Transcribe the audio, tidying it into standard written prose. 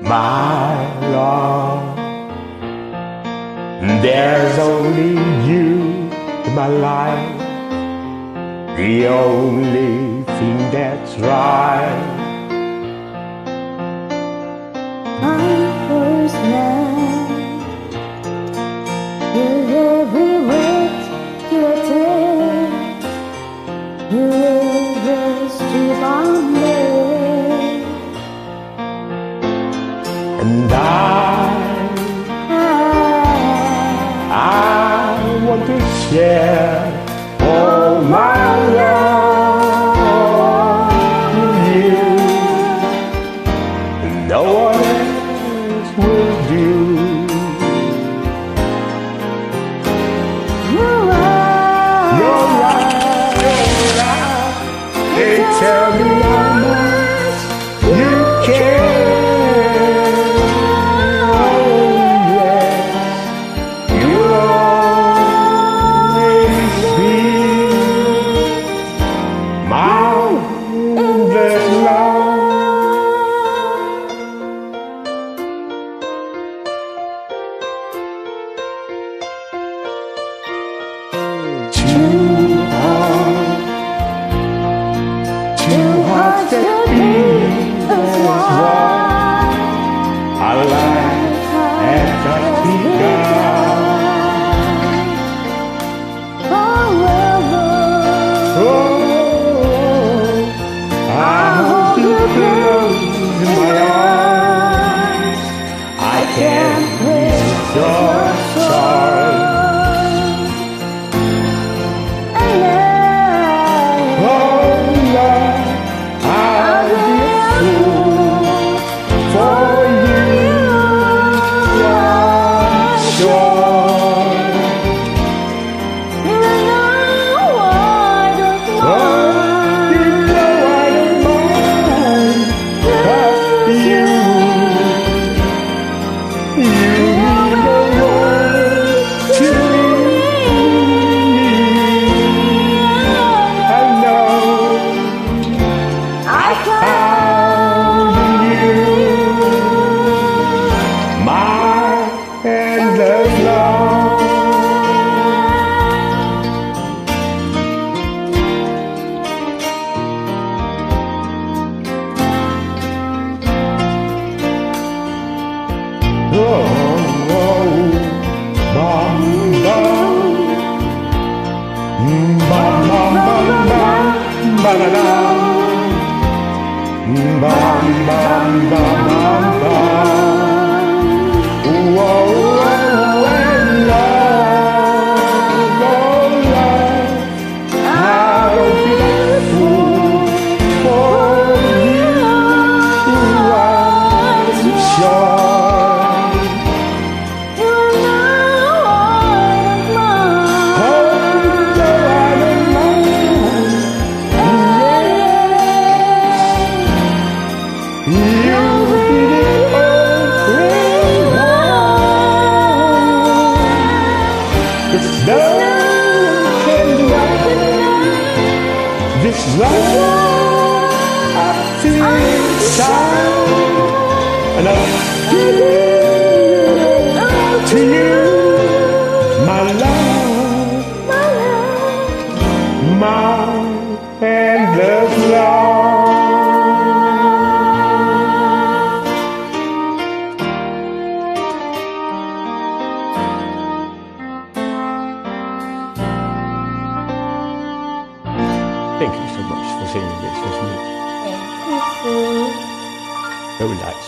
my love. There's only you in my life, the only thing that's right. My first love, your every word you take, you always keep on me. And I want to share all my love with you. No one else will do. You're right. They tell me how much you care. Two hearts that beat as one. Our life has just begun. Oh, I hope you close my eyes. I can't break your charm. This love up to inside, and I'll give it to you, my love, my endless love. Thank you so much for singing this with me. Thank you. Very nice.